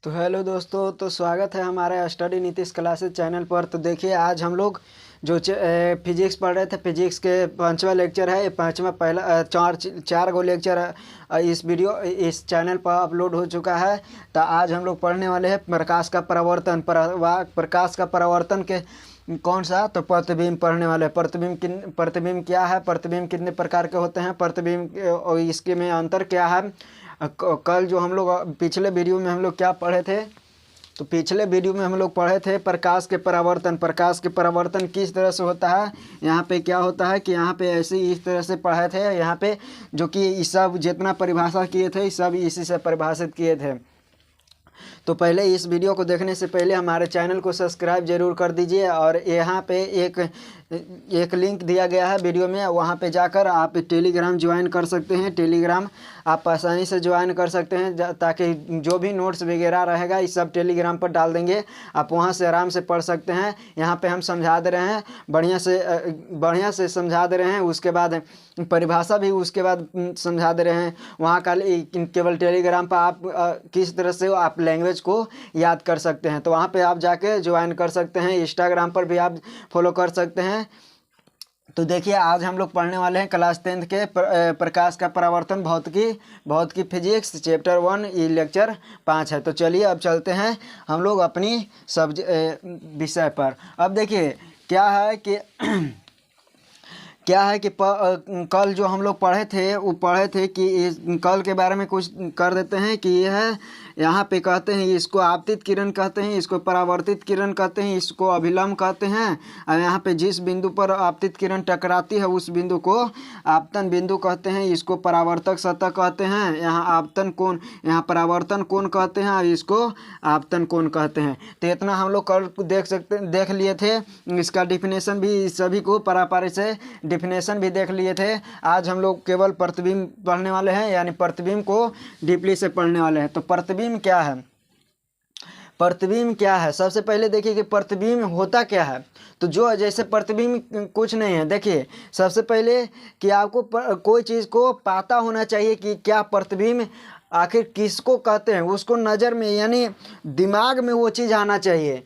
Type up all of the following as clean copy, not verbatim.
तो हेलो दोस्तों, तो स्वागत है हमारे स्टडी नीतीश क्लासेस चैनल पर। तो देखिए, आज हम लोग जो फिजिक्स पढ़ रहे थे, फिजिक्स के पांचवा लेक्चर है। ये पांचवा पहला चार गो लेक्चर इस चैनल पर अपलोड हो चुका है। तो आज हम लोग पढ़ने वाले हैं प्रकाश का परावर्तन। प्रकाश का परावर्तन के कौन सा, तो प्रतिबिंब पढ़ने वाले हैं। प्रतिबिंब क्या है, प्रतिबिंब कितने प्रकार के होते हैं, प्रतिबिंब और इसके में अंतर क्या है। कल जो हम लोग पिछले वीडियो में हम लोग क्या पढ़े थे, तो पिछले वीडियो में हम लोग पढ़े थे प्रकाश के परावर्तन। प्रकाश के परावर्तन किस तरह से होता है, यहाँ पे क्या होता है कि यहाँ पे ऐसे इस तरह से पढ़े थे। यहाँ पे जो कि इस सब जितना परिभाषा किए थे सब इसी से परिभाषित किए थे। तो पहले इस वीडियो को देखने से पहले हमारे चैनल को सब्सक्राइब जरूर कर दीजिए। और यहाँ पे एक लिंक दिया गया है वीडियो में, वहाँ पे जाकर आप टेलीग्राम ज्वाइन कर सकते हैं। टेलीग्राम आप आसानी से ज्वाइन कर सकते हैं, ताकि जो भी नोट्स वगैरह रहेगा इस सब टेलीग्राम पर डाल देंगे, आप वहाँ से आराम से पढ़ सकते हैं। यहाँ पे हम समझा दे रहे हैं, बढ़िया से समझा दे रहे हैं। उसके बाद परिभाषा भी उसके बाद समझा दे रहे हैं। वहाँ का केवल टेलीग्राम पर आप किस तरह से आप लैंग्वेज को याद कर सकते हैं, तो वहाँ पे आप जाके ज्वाइन कर सकते हैं। इंस्टाग्राम पर भी आप फॉलो कर सकते हैं। तो देखिए, आज हम लोग पढ़ने वाले हैं क्लास 10 के प्रकाश का परावर्तन, भौतिकी फिजिक्स चैप्टर 1, ये लेक्चर 5 है। तो चलिए अब चलते हैं हम लोग अपनी विषय पर। अब देखिए क्या है कि कल जो हम लोग पढ़े थे कि कल के बारे में कुछ कर देते हैं कि यह है। यहाँ पे कहते हैं इसको आपतित किरण कहते हैं, इसको परावर्तित किरण कहते हैं, इसको अभिलंब कहते हैं। और यहाँ पे जिस बिंदु पर आपतित किरण टकराती है उस बिंदु को आपतन बिंदु कहते हैं, इसको परावर्तक सतह कहते हैं। यहाँ परावर्तन कोण कहते हैं और इसको आपतन कोण कहते हैं। तो इतना हम लोग कल देख लिए थे। इसका डिफिनेशन भी सभी को पारापारी से डिफिनेशन भी देख लिए थे। आज हम लोग केवल प्रतिबिंब पढ़ने वाले हैं, यानी प्रतिबिंब को डीपली से पढ़ने वाले हैं। तो प्रतिबिंब क्या है, प्रतिबिंब क्या है, सबसे पहले देखिए कि प्रतिबिंब होता क्या है। तो जो जैसे प्रतिबिंब कुछ नहीं है। देखिए सबसे पहले कि आपको कोई चीज़ को पता होना चाहिए कि क्या प्रतिबिंब आखिर किसको कहते हैं, उसको नज़र में यानी दिमाग में वो चीज़ आना चाहिए।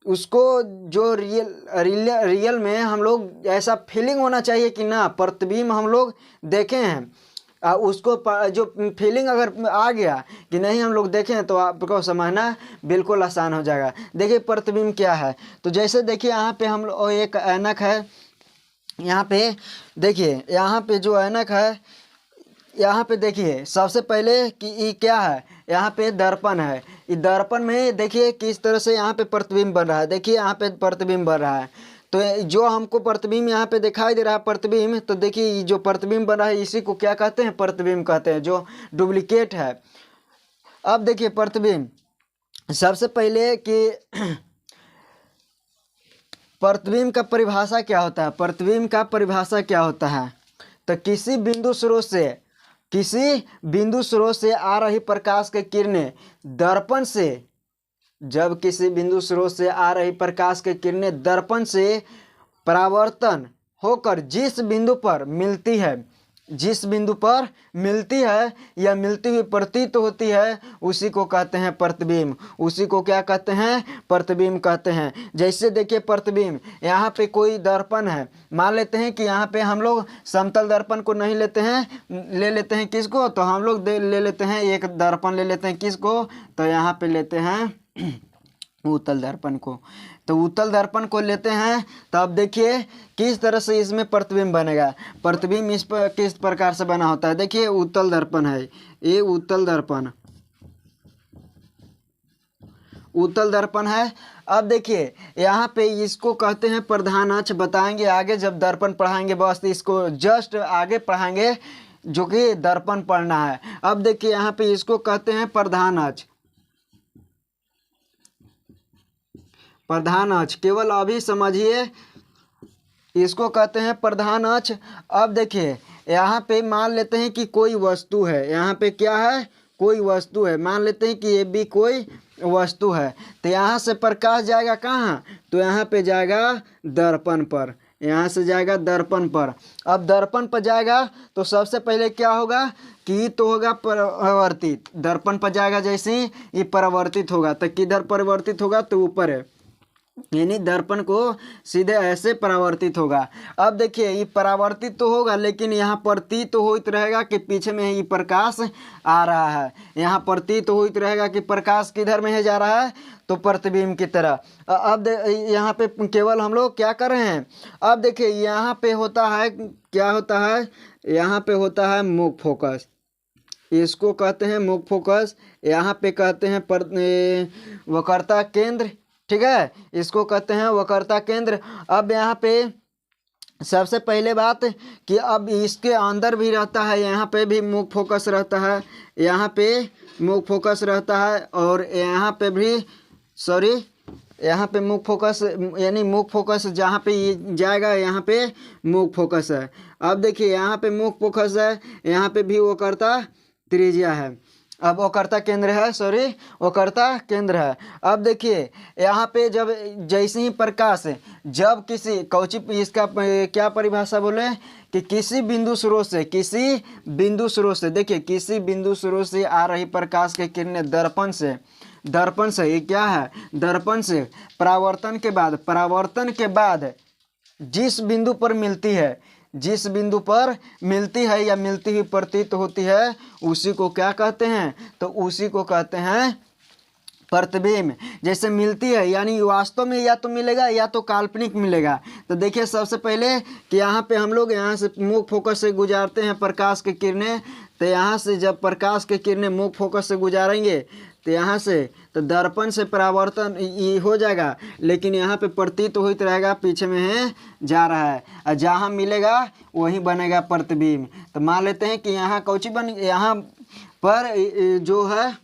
उसको जो रियल में हम लोग ऐसा फीलिंग होना चाहिए कि ना प्रतिबिंब हम लोग देखे हैं। उसको जो फीलिंग अगर आ गया कि नहीं हम लोग देखें, तो आपको समझना बिल्कुल आसान हो जाएगा। देखिए प्रतिबिंब क्या है, तो जैसे देखिए यहाँ पे हम लोग एक ऐनक है। यहाँ पे देखिए, यहाँ पे जो ऐनक है, यहाँ पे देखिए सबसे पहले कि ये क्या है, यहाँ पे दर्पण है। ये दर्पण में देखिए किस तरह से यहाँ पे प्रतिबिंब बन रहा है। देखिए यहाँ पे प्रतिबिंब बन रहा है। तो जो हमको प्रतिबिंब यहाँ पे दिखाई दे रहा है प्रतिबिंब, तो देखिए जो प्रतिबिंब बन रहा है इसी को क्या कहते हैं, प्रतिबिंब कहते हैं, जो डुप्लीकेट है। अब देखिए प्रतिबिंब, सबसे पहले कि प्रतिबिंब का परिभाषा क्या होता है। प्रतिबिंब का परिभाषा क्या होता है, तो किसी बिंदु स्रोत से आ रही प्रकाश की किरणें दर्पण से, जब किसी बिंदु स्रोत से आ रही प्रकाश की किरणें दर्पण से परावर्तन होकर जिस बिंदु पर मिलती है या मिलती हुई प्रतीत होती है, उसी को कहते हैं प्रतिबिंब। उसी को क्या कहते हैं, प्रतिबिंब कहते हैं। जैसे देखिए प्रतिबिंब, यहाँ पे कोई दर्पण है, मान लेते हैं कि यहाँ पे हम लोग समतल दर्पण को नहीं लेते हैं, ले लेते हैं किसको, तो हम लोग ले लेते हैं एक दर्पण ले लेते हैं किसको, तो यहाँ पे लेते हैं उत्तल दर्पण को। तो उत्तल दर्पण को लेते हैं, तो अब देखिए किस तरह से इसमें प्रतिबिंब बनेगा। प्रतिबिंब इस पर किस प्रकार से बना होता है। देखिए उत्तल दर्पण है, ये उत्तल दर्पण है। अब देखिए यहाँ पे इसको कहते हैं प्रधान अक्ष। बताएंगे आगे जब दर्पण पढ़ाएंगे, बस इसको जस्ट आगे पढ़ाएंगे जो कि दर्पण पढ़ना है। अब देखिए यहाँ पे इसको कहते हैं प्रधान अक्ष। प्रधान अक्ष केवल अभी समझिए, इसको कहते हैं प्रधान अक्ष। अब देखिए यहाँ पे मान लेते हैं कि कोई वस्तु है, यहाँ पे क्या है, कोई वस्तु है। मान लेते हैं कि ये भी कोई वस्तु है। तो यहाँ से प्रकाश जाएगा कहाँ, तो यहाँ पे जाएगा दर्पण पर। यहाँ से जाएगा दर्पण पर। अब दर्पण पर जाएगा तो सबसे पहले क्या होगा कि तो होगा परावर्तित। दर्पण पर जाएगा जैसे ही ये परावर्तित होगा तो किधर परिवर्तित होगा तो ऊपर है, यानी दर्पण को सीधे ऐसे परावर्तित होगा। अब देखिए ये परावर्तित तो होगा लेकिन यहाँ प्रतीत तो होते रहेगा कि पीछे में ही प्रकाश आ रहा है। यहाँ प्रतीत तो होते रहेगा कि प्रकाश किधर में है जा रहा है तो प्रतिबिंब की तरह। अब यहाँ पे केवल हम लोग क्या कर रहे हैं, अब देखिए यहाँ पे होता है क्या होता है, यहाँ पे होता है मुख फोकस, इसको कहते हैं मुख फोकस। यहाँ पे कहते हैं वक्रता केंद्र, ठीक है, इसको कहते हैं वक्रता केंद्र। अब यहाँ पे सबसे पहले बात कि अब इसके अंदर भी रहता है, यहाँ पे भी मुख फोकस रहता है, यहाँ पे मुख फोकस रहता है और यहाँ पे भी यहाँ पे मुख फोकस, यानी मुख फोकस जहाँ पे ये जाएगा यहाँ पे मुख फोकस है। अब देखिए यहाँ पे मुख फोकस है, यहाँ पे भी वक्रता त्रिज्या है, अब वक्रता केंद्र है, वक्रता केंद्र है। अब देखिए यहाँ पे जब जैसे ही प्रकाश जब किसी कौची, इसका क्या परिभाषा बोले कि किसी बिंदु स्रोत से देखिए किसी बिंदु स्रोत से आ रही प्रकाश की किरणें दर्पण से ये क्या है, दर्पण से परावर्तन के बाद जिस बिंदु पर मिलती है या मिलती हुई प्रतीत होती है उसी को क्या कहते हैं, तो उसी को कहते हैं प्रतिबिंब। जैसे मिलती है यानी वास्तव में या तो मिलेगा या तो काल्पनिक मिलेगा। तो देखिए सबसे पहले कि यहाँ पे हम लोग यहाँ से मुख फोकस से गुजारते हैं प्रकाश की किरणें, तो यहाँ से जब प्रकाश की किरणें मुख फोकस से गुजारेंगे तो यहाँ से तो दर्पण से परावर्तन ये हो जाएगा, लेकिन यहाँ पे प्रतीत होते रहेगा पीछे में है जा रहा है, और जहाँ मिलेगा वही बनेगा प्रतिबिंब। तो मान लेते हैं कि यहाँ कौची बन, यहाँ पर जो है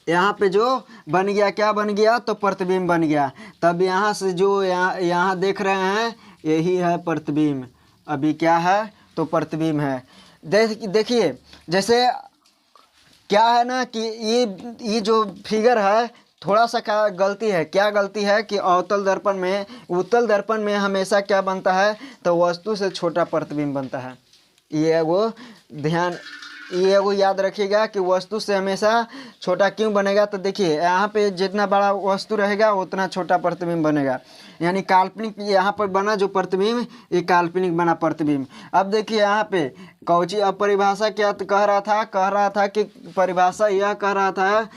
यहाँ पे जो बन गया, क्या बन गया तो प्रतिबिंब बन गया। तब यहाँ से जो यहाँ देख रहे हैं यही है प्रतिबिंब, अभी क्या है तो प्रतिबिंब है। देखिए जैसे क्या है ना कि ये जो फिगर है थोड़ा सा क्या गलती है कि उत्तल दर्पण में हमेशा क्या बनता है तो वस्तु से छोटा प्रतिबिंब बनता है। ये वो याद रखिएगा कि वस्तु से हमेशा छोटा क्यों बनेगा। तो देखिए यहाँ पे जितना बड़ा वस्तु रहेगा उतना छोटा प्रतिबिंब बनेगा, यानी काल्पनिक यहाँ पर बना जो प्रतिबिंब ये काल्पनिक बना प्रतिबिंब। अब देखिए यहाँ पे कौची अब परिभाषा क्या कह रहा था कि परिभाषा यह कह रहा था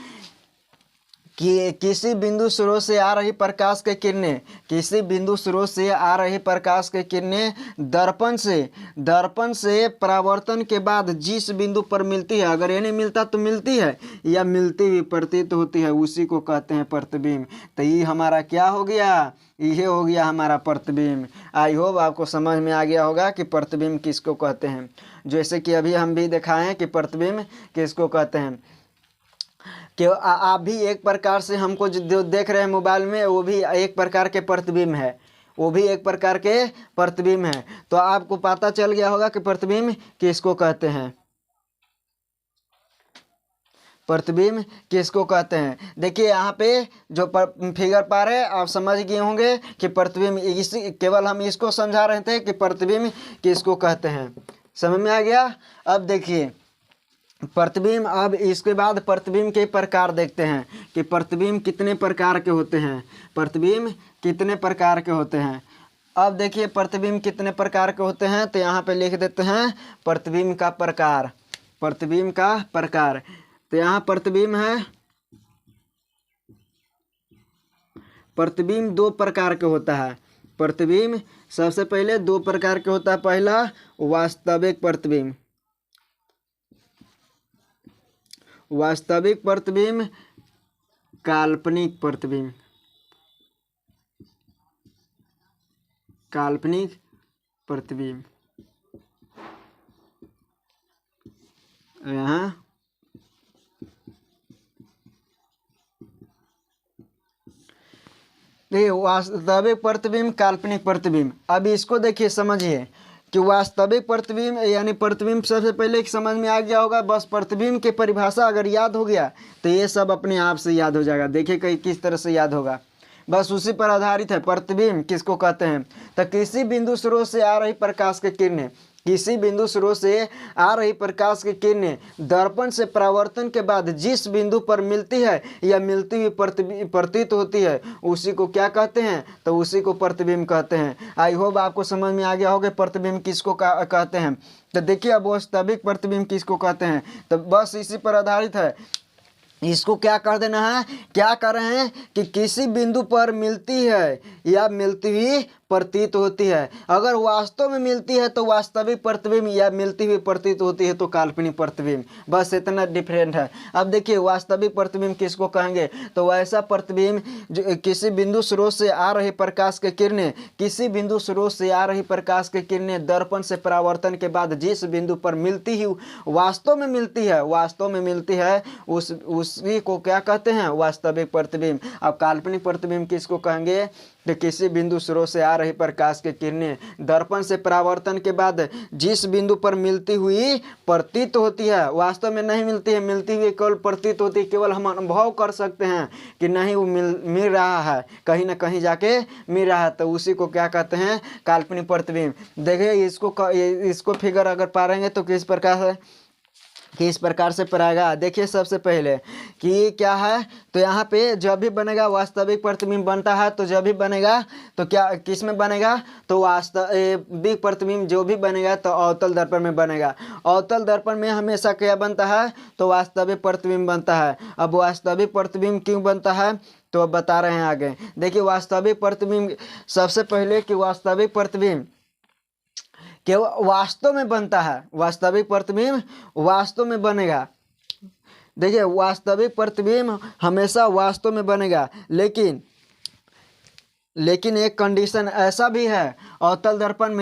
कि किसी बिंदु स्रोत से आ रही प्रकाश के किरणें दर्पण से परावर्तन के बाद जिस बिंदु पर मिलती है, अगर ये नहीं मिलता तो मिलती है या मिलती हुई प्रतीत होती है, उसी को कहते हैं प्रतिबिंब। तो ये हमारा क्या हो गया, ये हो गया हमारा प्रतिबिंब। आई होप आपको समझ में आ गया होगा कि प्रतिबिंब किसको कहते हैं। जैसे कि अभी हम भी दिखाएं कि प्रतिबिंब किसको कहते हैं, कि आप भी एक प्रकार से हमको जो देख रहे हैं मोबाइल में वो भी एक प्रकार के प्रतिबिंब है, तो आपको पता चल गया होगा कि प्रतिबिंब किसको कहते हैं, देखिए यहाँ पे जो फिगर पा रहे हैं आप समझ गए होंगे कि प्रतिबिंब, इसी केवल हम इसको समझा रहे थे कि प्रतिबिंब किसको कहते हैं, समझ में आ गया। अब देखिए प्रतिबिंब, अब इसके बाद प्रतिबिंब के प्रकार देखते हैं कि प्रतिबिंब कितने प्रकार के होते हैं। अब देखिए प्रतिबिंब कितने प्रकार के होते हैं, तो यहाँ पे लिख देते हैं प्रतिबिंब का प्रकार। तो यहाँ प्रतिबिंब दो प्रकार के होता है। प्रतिबिंब सबसे पहले दो प्रकार के होता है, पहला वास्तविक प्रतिबिंब, काल्पनिक प्रतिबिंब। यहाँ देखिए वास्तविक प्रतिबिंब, काल्पनिक प्रतिबिंब। अब इसको देखिए समझिए कि वास्तविक प्रतिबिंब यानी प्रतिबिंब सबसे पहले समझ में आ गया होगा। बस प्रतिबिंब की परिभाषा अगर याद हो गया तो ये सब अपने आप से याद हो जाएगा। देखिए किस तरह से याद होगा। बस उसी पर आधारित है। प्रतिबिंब किसको कहते हैं? तो किसी बिंदु स्रोत से आ रही प्रकाश की किरणें, किसी बिंदु स्रोत से आ रही प्रकाश की किरणें दर्पण से परावर्तन के बाद जिस बिंदु पर मिलती है या मिलती हुई प्रतीत होती है, उसी को क्या कहते हैं? तो उसी को प्रतिबिंब कहते हैं। आई होप आपको समझ में आ गया होगा प्रतिबिंब किसको कहते हैं। तो देखिए अब वास्तविक प्रतिबिंब किसको कहते हैं, तो बस इसी पर आधारित है। इसको क्या कर देना है, क्या कर रहे हैं कि किसी बिंदु पर मिलती है या मिलती हुई प्रतीत होती है। अगर वास्तव में मिलती है तो वास्तविक प्रतिबिंब, या मिलती हुई प्रतीत होती है तो काल्पनिक प्रतिबिंब। बस इतना डिफरेंट है। अब देखिए वास्तविक प्रतिबिंब किसको कहेंगे, तो वैसा प्रतिबिंब जो किसी बिंदु स्रोत से आ रही प्रकाश की किरणें, किसी बिंदु स्रोत से आ रही प्रकाश की किरणें दर्पण से परावर्तन के बाद जिस बिंदु पर मिलती ही वास्तव में मिलती है, वास्तव में मिलती है, उसी को क्या कहते हैं? वास्तविक प्रतिबिंब। अब काल्पनिक प्रतिबिंब किसको कहेंगे, कि किसी बिंदु स्रोत से आ रही प्रकाश की किरणें दर्पण से परावर्तन के बाद जिस बिंदु पर मिलती हुई प्रतीत होती है, वास्तव में नहीं मिलती है, मिलती हुई केवल प्रतीत होती है, केवल हम अनुभव कर सकते हैं कि नहीं वो मिल रहा है, कहीं ना कहीं जाके मिल रहा है, तो उसी को क्या कहते हैं? काल्पनिक प्रतिबिंब। देखिए इसको फिगर अगर पाएंगे तो किस प्रकार से पढ़ाएगा। देखिए सबसे पहले कि क्या है, तो यहाँ पे जब भी बनेगा वास्तविक प्रतिबिंब बनता है, तो जब भी बनेगा तो क्या किस में बनेगा, तो वास्तविक प्रतिबिंब जो भी बनेगा तो अवतल दर्पण में बनेगा। अवतल दर्पण में हमेशा क्या बनता है, तो वास्तविक प्रतिबिंब बनता है। अब वास्तविक प्रतिबिंब क्यों बनता है, तो अब बता रहे हैं आगे। देखिए वास्तविक प्रतिबिंब सबसे पहले कि वास्तविक प्रतिबिंब केवल वास्तव में बनता है, वास्तविक प्रतिबिंब वास्तव में बनेगा। देखिए वास्तविक प्रतिबिंब हमेशा वास्तव में बनेगा, लेकिन एक कंडीशन ऐसा भी है अवतल दर्पण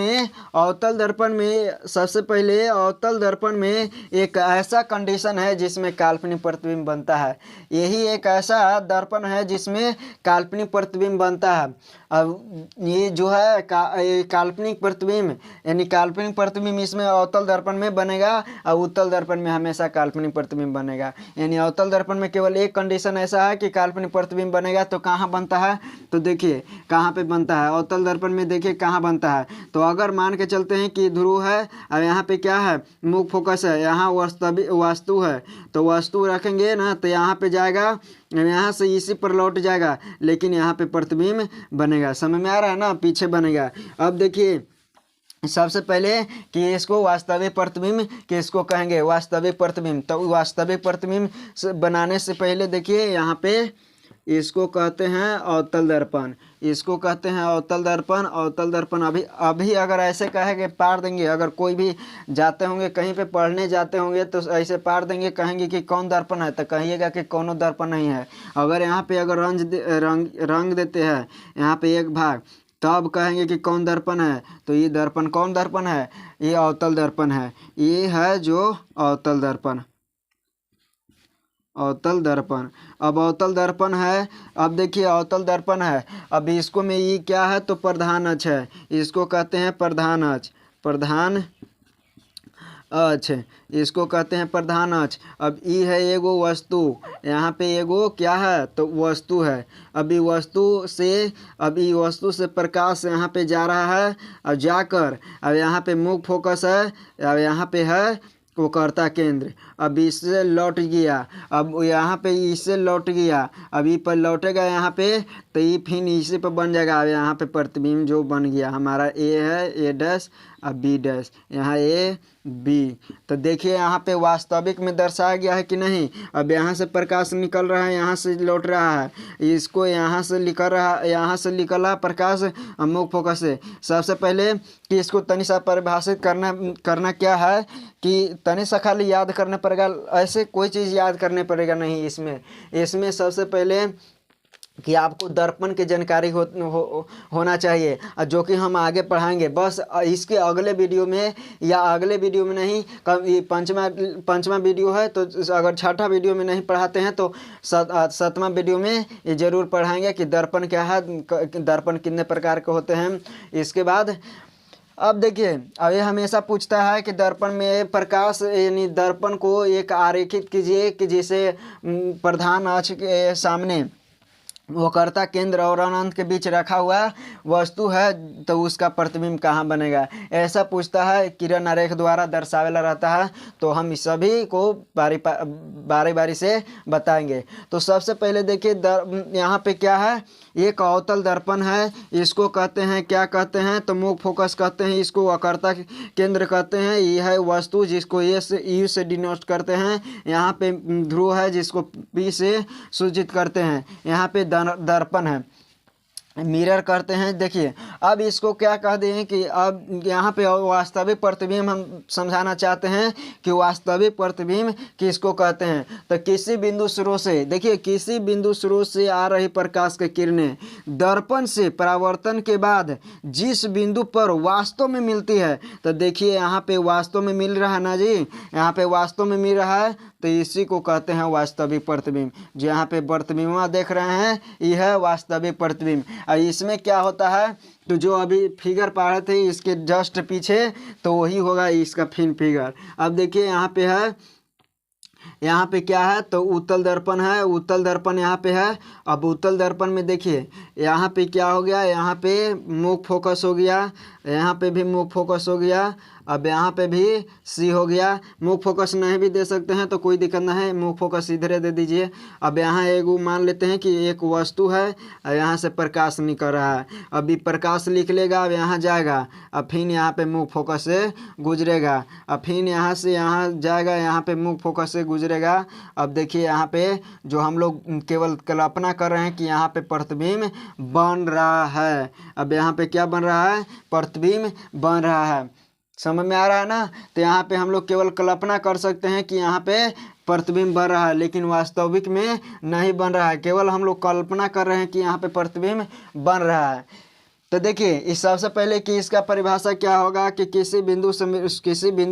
में सबसे पहले अवतल दर्पण में एक ऐसा कंडीशन है जिसमें काल्पनिक प्रतिबिंब बनता है। यही एक ऐसा दर्पण है जिसमें काल्पनिक प्रतिबिंब बनता है। अब ये जो है काल्पनिक प्रतिबिंब, यानी काल्पनिक प्रतिबिंब इसमें अवतल दर्पण में बनेगा और उत्तल दर्पण में हमेशा काल्पनिक प्रतिबिंब बनेगा। यानी अवतल दर्पण में केवल एक कंडीशन ऐसा है कि काल्पनिक प्रतिबिंब बनेगा, तो कहाँ बनता है, तो देखिए कहाँ पे बनता है अवतल दर्पण में। देखिए कहाँ बनता है, तो अगर मान के चलते हैं कि ध्रुव है और यहाँ पे क्या है, मुख्य फोकस है, यहाँ वस्तु है, तो वस्तु रखेंगे ना तो यहाँ पे जाएगा, यहाँ से इसी पर लौट जाएगा, लेकिन यहाँ पे प्रतिबिंब बनेगा। समझ में आ रहा है ना, पीछे बनेगा। अब देखिए सबसे पहले कि इसको वास्तविक प्रतिबिंब किसको कहेंगे, वास्तविक प्रतिबिंब। तो वास्तविक प्रतिबिंब बनाने से पहले देखिए यहाँ पे इसको कहते हैं अवतल दर्पण, इसको कहते हैं अवतल दर्पण। अवतल दर्पण अभी अगर ऐसे कहेंगे पार देंगे, अगर कोई भी जाते होंगे कहीं पे पढ़ने जाते होंगे तो ऐसे पार देंगे, कहेंगे कि कौन दर्पण है, तो कहिएगा कि कोनो दर्पण नहीं है। अगर यहाँ पे अगर रंग देते हैं यहाँ पे एक भाग, तब कहेंगे कि कौन दर्पण है, तो ये दर्पण कौन दर्पण है, ये अवतल दर्पण है। ये है जो अवतल दर्पण, अवतल दर्पण। अब अवतल दर्पण है, अब देखिए अवतल दर्पण है, अब इसको में ये क्या है, तो प्रधान अक्ष है, इसको कहते हैं प्रधान अक्ष, प्रधान अक्ष, इसको कहते हैं प्रधान अक्ष। अब ई है एगो वस्तु, यहाँ पे एगो क्या है, तो वस्तु है। अब ई वस्तु से प्रकाश यहाँ पे जा रहा है, और जाकर अब यहाँ पे मुख्य फोकस है, अब यहाँ पे है वक्रता केंद्र, अब इससे लौट गया, अब यहाँ पे इससे लौट गया, अब ये पर लौटेगा यहाँ पे, तो ये फिर इसी पर बन जाएगा। अब यहाँ पे प्रतिबिंब जो बन गया हमारा ए है, ए डैश अब बी डैश, यहाँ ए बी। तो देखिए यहाँ पे वास्तविक में दर्शाया गया है कि नहीं। अब यहाँ से प्रकाश निकल रहा है, यहाँ से लौट रहा है, इसको यहाँ से निकल रहा प्रकाश मुख्य फोकस से। सबसे पहले कि इसको तनि सा परिभाषित करना क्या है कि तनि सा खाली याद करने पड़ेगा, ऐसे कोई चीज़ याद करने पड़ेगा नहीं। इसमें सबसे पहले कि आपको दर्पण की जानकारी होना चाहिए, जो कि हम आगे पढ़ाएंगे। बस इसके अगले वीडियो में या अगले वीडियो में नहीं, ये पंचमा वीडियो है, तो अगर छठा वीडियो में नहीं पढ़ाते हैं तो सातवां वीडियो में ये ज़रूर पढ़ाएंगे कि दर्पण क्या है, दर्पण कितने प्रकार के होते हैं। इसके बाद अब देखिए, अब ये हमेशा पूछता है कि दर्पण में प्रकाश, यानी दर्पण को एक आरेखित कीजिए कि जैसे प्रधान अक्ष के सामने वक्रता केंद्र और अनंत के बीच रखा हुआ वस्तु है तो उसका प्रतिबिंब कहाँ बनेगा, ऐसा पूछता है। किरण आरेख द्वारा दर्शावेला रहता है। तो हम इस सभी को बारी बारी से बताएंगे। तो सबसे पहले देखिए यहाँ पे क्या है, एक अवतल दर्पण है। इसको कहते हैं, क्या कहते हैं, तो मुख्य फोकस कहते हैं। इसको वक्रता केंद्र कहते हैं। यह है वस्तु जिसको यू से डिनोट करते हैं। यहाँ पे ध्रुव है जिसको पी से सूचित करते हैं। यहाँ पे दर्पण है, मिरर करते हैं। देखिए अब इसको क्या कह दें कि अब यहाँ पे वास्तविक प्रतिबिंब हम समझाना चाहते हैं कि वास्तविक प्रतिबिंब किसको कहते हैं। तो किसी बिंदु स्रोत से, देखिए किसी बिंदु स्रोत से आ रही प्रकाश की किरणें दर्पण से परावर्तन के बाद जिस बिंदु पर वास्तव में मिलती है, तो देखिए यहाँ पे वास्तव में मिल रहा है ना जी, यहाँ पे वास्तव में मिल रहा है, तो इसी को कहते हैं वास्तविक प्रतिबिंब। जो यहाँ पे प्रतिबिंब देख रहे हैं यह है वास्तविक प्रतिबिंब। और इसमें क्या होता है, तो जो अभी फिगर पढ़े थे इसके जस्ट पीछे, तो वही होगा इसका फिगर। अब देखिए यहाँ पे है, यहाँ पे क्या है, तो उत्तल दर्पण है। उत्तल दर्पण यहाँ पे है। अब उत्तल दर्पण में देखिए यहाँ पे क्या हो गया, यहाँ पे मुख्य फोकस हो गया, यहाँ पे भी मुख्य फोकस हो गया। अब यहाँ पे भी सी हो गया। मुख्य फोकस नहीं भी दे सकते हैं तो कोई दिक्कत नहीं है, मुख्य फोकस इधर दे दीजिए। अब यहाँ एक मान लेते हैं कि एक वस्तु है और यहाँ से प्रकाश निकल रहा है। अभी प्रकाश निकलेगा, अब यहाँ जाएगा, अब फिर यहाँ पे मुख्य फोकस से गुजरेगा, अब फिर यहाँ से यहाँ जाएगा, यहाँ पे मुख्य फोकस से गुजरेगा। अब देखिए यहाँ पे जो हम लोग केवल कल्पना कर रहे हैं कि यहाँ पे प्रतिबिंब बन रहा है। अब यहाँ पे क्या बन रहा है, प्रतिबिंब बन रहा है। समझ में आ रहा है ना। तो यहाँ पे हम लोग केवल कल्पना कर सकते हैं कि यहाँ पे प्रतिबिंब बन रहा है, लेकिन वास्तविक में नहीं बन रहा है। केवल हम लोग कल्पना कर रहे हैं कि यहाँ पे प्रतिबिंब बन रहा है। तो देखिए इस सबसे पहले कि इसका परिभाषा क्या होगा कि किसी बिंदु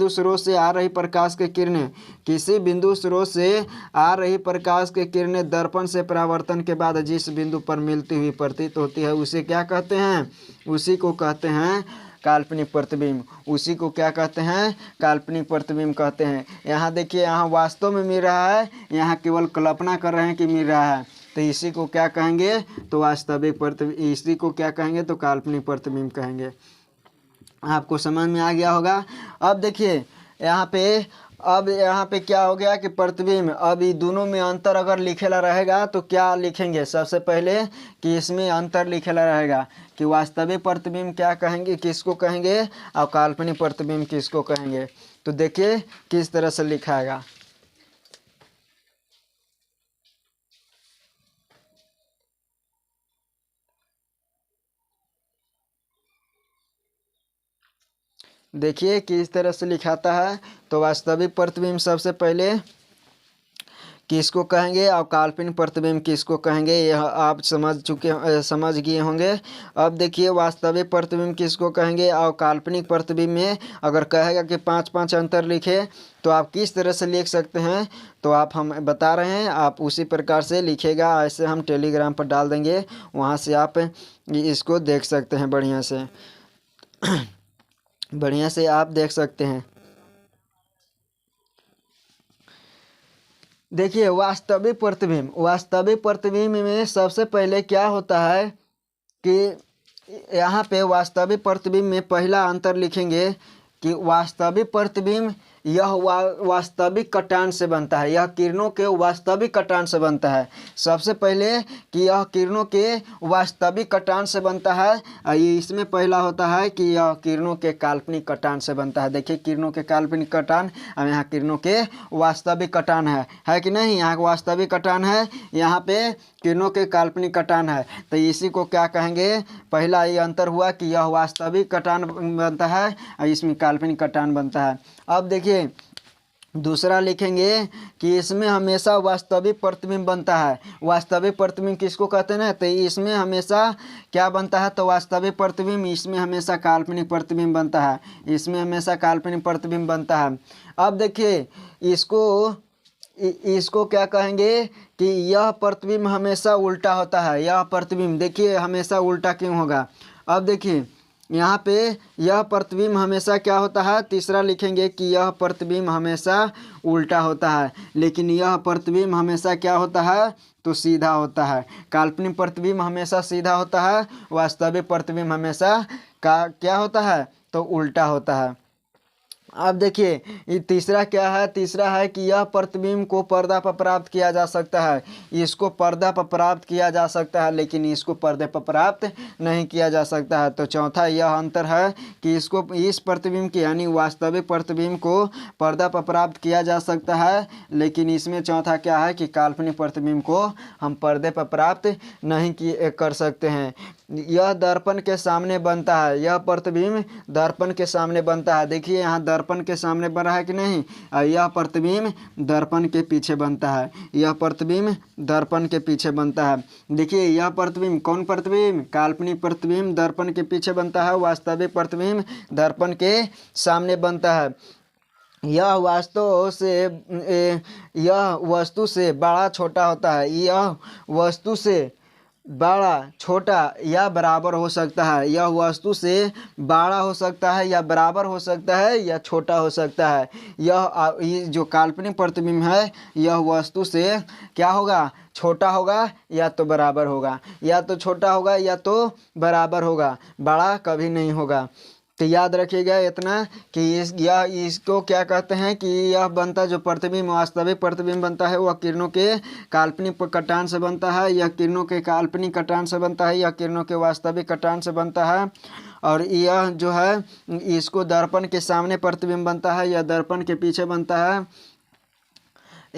स्रोत से आ रही प्रकाश की किरणें, किसी बिंदु स्रोत से आ रही प्रकाश की किरणें दर्पण से परावर्तन के बाद जिस बिंदु पर मिलती हुई प्रतीत होती है उसे क्या कहते हैं, उसी को कहते हैं काल्पनिक प्रतिबिंब। उसी को क्या कहते हैं, काल्पनिक प्रतिबिंब कहते हैं। यहाँ देखिए यहाँ वास्तव में मिल रहा है, यहाँ केवल कल्पना कर रहे हैं कि मिल रहा है, तो इसी को क्या कहेंगे, तो वास्तविक प्रतिबिंब। इसी को क्या कहेंगे, तो काल्पनिक प्रतिबिंब कहेंगे। आपको समझ में आ गया होगा। अब देखिए यहाँ पे, अब यहाँ पे क्या हो गया कि प्रतिबिंब, अब ये दोनों में अंतर अगर लिखेला रहेगा तो क्या लिखेंगे, सबसे पहले कि इसमें अंतर लिखेला रहेगा कि वास्तविक प्रतिबिंब क्या कहेंगे, किसको कहेंगे, और काल्पनिक प्रतिबिंब किसको कहेंगे। तो देखिए किस तरह से लिखाएगा। देखिए किस तरह से लिखाता है। तो वास्तविक प्रतिबिंब सबसे पहले किसको कहेंगे और काल्पनिक प्रतिबिंब किसको कहेंगे, यह आप समझ गए होंगे। अब देखिए वास्तविक प्रतिबिंब किसको कहेंगे और काल्पनिक प्रतिबिंब में अगर कहेगा कि 5-5 अंतर लिखे तो आप किस तरह से लिख सकते हैं, तो आप हम बता रहे हैं, आप उसी प्रकार से लिखेगा। ऐसे हम टेलीग्राम पर डाल देंगे, वहाँ से आप इसको देख सकते हैं बढ़िया से बढ़िया से आप देख सकते हैं। देखिए वास्तविक प्रतिबिंब में सबसे पहले क्या होता है कि यहाँ पे वास्तविक प्रतिबिंब में पहला अंतर लिखेंगे कि वास्तविक प्रतिबिंब यह वास्तविक कटान से बनता है, यह किरणों के वास्तविक कटान से बनता है। सबसे पहले कि यह किरणों के वास्तविक कटान से बनता है। इसमें पहला होता है कि यह किरणों के काल्पनिक कटान से बनता है। देखिए किरणों के काल्पनिक कटान और यहाँ किरणों के वास्तविक कटान है कि नहीं, यहाँ वास्तविक कटान है, यहाँ पे किरणों के काल्पनिक कटान है। तो इसी को क्या कहेंगे, पहला ये अंतर हुआ कि यह वास्तविक कटान बनता है और इसमें काल्पनिक कटान बनता है। अब देखिए दूसरा लिखेंगे कि इसमें हमेशा वास्तविक प्रतिबिंब बनता है। वास्तविक प्रतिबिंब किसको कहते हैं ना, तो इसमें हमेशा क्या बनता है, तो वास्तविक प्रतिबिंब, इसमें हमेशा काल्पनिक प्रतिबिंब बनता है, इसमें हमेशा काल्पनिक प्रतिबिंब बनता है। अब देखिए इसको क्या कहेंगे कि यह प्रतिबिंब हमेशा उल्टा होता है। यह प्रतिबिंब देखिए हमेशा उल्टा क्यों होगा। अब देखिए यहाँ पे यह प्रतिबिंब हमेशा क्या होता है, तीसरा लिखेंगे कि यह प्रतिबिंब हमेशा उल्टा होता है, लेकिन यह प्रतिबिंब हमेशा क्या होता है, तो सीधा होता है। काल्पनिक प्रतिबिंब हमेशा सीधा होता है, वास्तविक प्रतिबिंब हमेशा का क्या होता है, तो उल्टा होता है। अब देखिए ये तीसरा क्या है, तीसरा है कि यह प्रतिबिंब को पर्दा पर प्राप्त किया जा सकता है, इसको पर्दा पर प्राप्त किया जा सकता है लेकिन इसको पर्दे पर प्राप्त नहीं किया जा सकता है। तो चौथा यह अंतर है कि इसको इस प्रतिबिंब की यानी वास्तविक प्रतिबिंब को पर्दा पर प्राप्त किया जा सकता है, लेकिन इसमें चौथा क्या है कि काल्पनिक प्रतिबिंब को हम पर्दे पर प्राप्त नहीं कर सकते हैं। यह दर्पण के सामने बनता है, यह प्रतिबिंब दर्पण के सामने बनता है। देखिए यहाँ दर्पण के सामने बन रहा है कि नहीं, और यह प्रतिबिंब दर्पण के पीछे बनता है, यह प्रतिबिंब दर्पण के पीछे बनता है। देखिए यह प्रतिबिंब कौन प्रतिबिंब, काल्पनिक प्रतिबिंब दर्पण के पीछे बनता है, वास्तविक प्रतिबिंब दर्पण के सामने बनता है। यह वस्तु से बड़ा छोटा होता है, यह वस्तु से बड़ा छोटा या बराबर हो सकता है, यह वस्तु से बड़ा हो सकता है या बराबर हो सकता है या छोटा हो सकता है। यह जो काल्पनिक प्रतिबिंब है यह वस्तु से क्या होगा, छोटा होगा या तो बराबर होगा, या तो छोटा होगा या तो बराबर होगा, बड़ा कभी नहीं होगा। तो याद रखिएगा इतना कि इसको क्या कहते हैं कि यह बनता जो प्रतिबिंब वास्तविक प्रतिबिंब बनता है वह किरणों के काल्पनिक कटान से बनता है, यह किरणों के काल्पनिक कटान से बनता है, यह किरणों के वास्तविक कटान से बनता है। और यह जो है इसको दर्पण के सामने प्रतिबिंब बनता है, यह दर्पण के पीछे बनता है।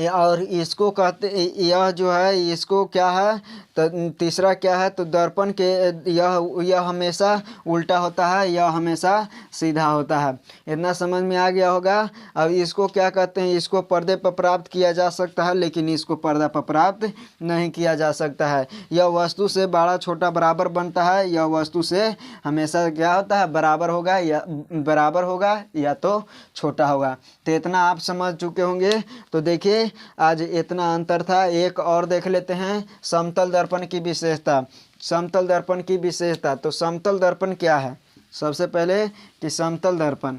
और इसको कहते, यह जो है इसको क्या है, तो तीसरा क्या है, तो दर्पण के यह हमेशा उल्टा होता है, यह हमेशा सीधा होता है। इतना समझ में आ गया होगा। अब इसको क्या कहते हैं, इसको पर्दे पर प्राप्त किया जा सकता है लेकिन इसको पर्दा पर प्राप्त नहीं किया जा सकता है। यह वस्तु से बड़ा छोटा बराबर बनता है, यह वस्तु से हमेशा क्या होता है, बराबर होगा या तो छोटा होगा। तो इतना आप समझ चुके होंगे। तो देखिए आज इतना अंतर था। एक और देख लेते हैं समतल दर्पण की विशेषता। समतल दर्पण की विशेषता, तो समतल दर्पण क्या है, सबसे पहले कि समतल दर्पण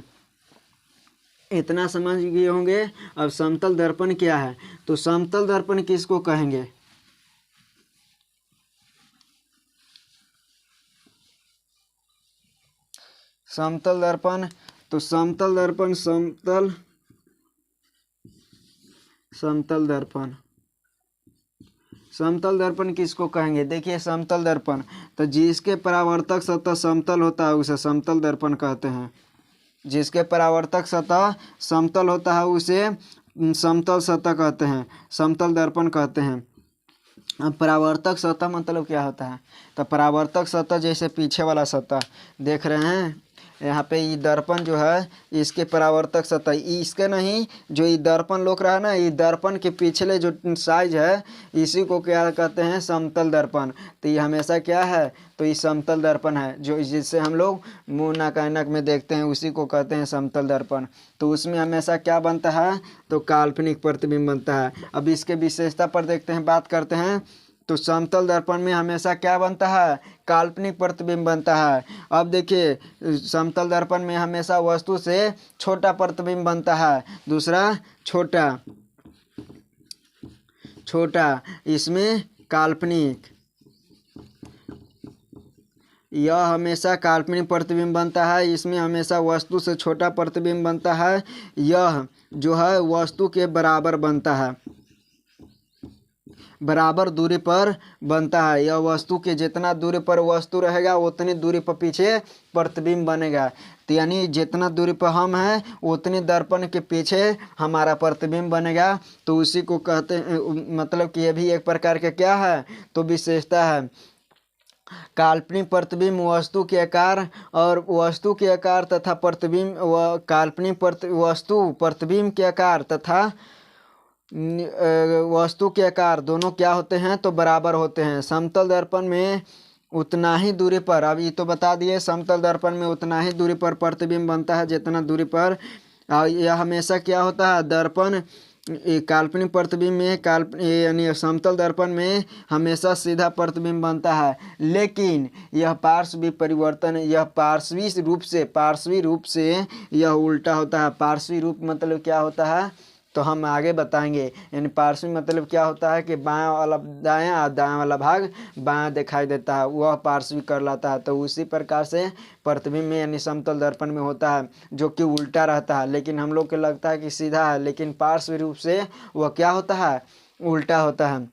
इतना समझ गए होंगे। अब समतल दर्पण क्या है, तो समतल दर्पण किसको कहेंगे, समतल दर्पण, तो समतल दर्पण समतल दर्पण किसको कहेंगे। देखिए समतल दर्पण, तो जिसके परावर्तक सतह समतल होता है उसे समतल दर्पण कहते हैं। जिसके परावर्तक सतह समतल होता है उसे समतल सतह कहते हैं, समतल दर्पण कहते हैं। अब परावर्तक सतह मतलब क्या होता है, तो परावर्तक सतह जैसे पीछे वाला सतह देख रहे हैं यहाँ पे, ये दर्पण जो है इसके परावर्तक सतह, इसके नहीं, जो ये दर्पण लोक रहा है ना, ये दर्पण के पिछले जो साइज है इसी को क्या कहते हैं, समतल दर्पण। तो ये हमेशा क्या है, तो ये समतल दर्पण है, जो जिससे हम लोग मुंह नाक ऐनक में देखते हैं उसी को कहते हैं समतल दर्पण। तो उसमें हमेशा क्या बनता है, तो काल्पनिक प्रतिबिंब बनता है। अब इसके विशेषता पर देखते हैं, बात करते हैं। तो समतल दर्पण में हमेशा क्या बनता है, काल्पनिक प्रतिबिंब बनता है। अब देखिए समतल दर्पण में हमेशा वस्तु से छोटा प्रतिबिंब बनता है, दूसरा छोटा, इसमें काल्पनिक, यह हमेशा काल्पनिक प्रतिबिंब बनता है, इसमें हमेशा वस्तु से छोटा प्रतिबिंब बनता है। यह जो है वस्तु के बराबर बनता है, बराबर दूरी पर बनता है। यह वस्तु के जितना दूरी पर वस्तु रहेगा उतनी दूरी पर पीछे प्रतिबिंब बनेगा। तो यानी जितना दूरी पर हम हैं उतनी दर्पण के पीछे हमारा प्रतिबिंब बनेगा। तो उसी को कहते हैं, मतलब कि ये भी एक प्रकार के क्या है, तो विशेषता है। काल्पनिक प्रतिबिंब वस्तु के आकार और वस्तु के आकार तथा प्रतिबिंब काल्पनिक वस्तु प्रतिबिंब के आकार तथा वस्तु के आकार दोनों क्या होते हैं, तो बराबर होते हैं। समतल दर्पण में उतना ही दूरी पर, अब ये तो बता दिए, समतल दर्पण में उतना ही दूरी पर प्रतिबिंब बनता है जितना दूरी पर। यह हमेशा क्या होता है, दर्पण काल्पनिक प्रतिबिंब में यानी समतल दर्पण में हमेशा सीधा प्रतिबिंब बनता है, लेकिन यह पार्श्वी परिवर्तन, यह पार्श्वी रूप से यह उल्टा होता है। पार्श्वी रूप मतलब क्या होता है तो हम आगे बताएंगे। यानी पार्श्वी मतलब क्या होता है कि बायां वाला दायां और दायां वाला भाग बायां दिखाई देता है, वह पार्श्वी कहलाता है। तो उसी प्रकार से प्रतिबिंब में यानी समतल दर्पण में होता है जो कि उल्टा रहता है, लेकिन हम लोग को लगता है कि सीधा है, लेकिन पार्श्वी रूप से वह क्या होता है, उल्टा होता है।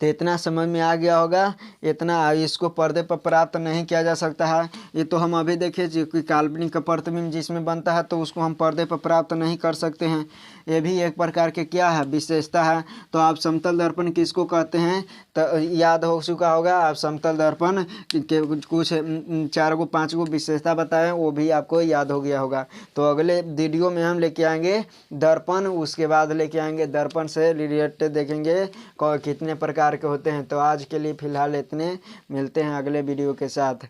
तो इतना समझ में आ गया होगा। इतना इसको पर्दे पर प्राप्त नहीं किया जा सकता है। ये तो हम अभी देखे कि काल्पनिक का प्रतिबिंब जिसमें बनता है तो उसको हम पर्दे पर प्राप्त नहीं कर सकते हैं। ये भी एक प्रकार के क्या है, विशेषता है। तो आप समतल दर्पण किसको कहते हैं तो याद हो चुका होगा। आप समतल दर्पण के कुछ 4 5 विशेषता बताएं, वो भी आपको याद हो गया होगा। तो अगले वीडियो में हम लेके आएंगे दर्पण, उसके बाद लेके आएंगे दर्पण से रिलेटेड देखेंगे कितने प्रकार के होते हैं। तो आज के लिए फ़िलहाल इतने, मिलते हैं अगले वीडियो के साथ।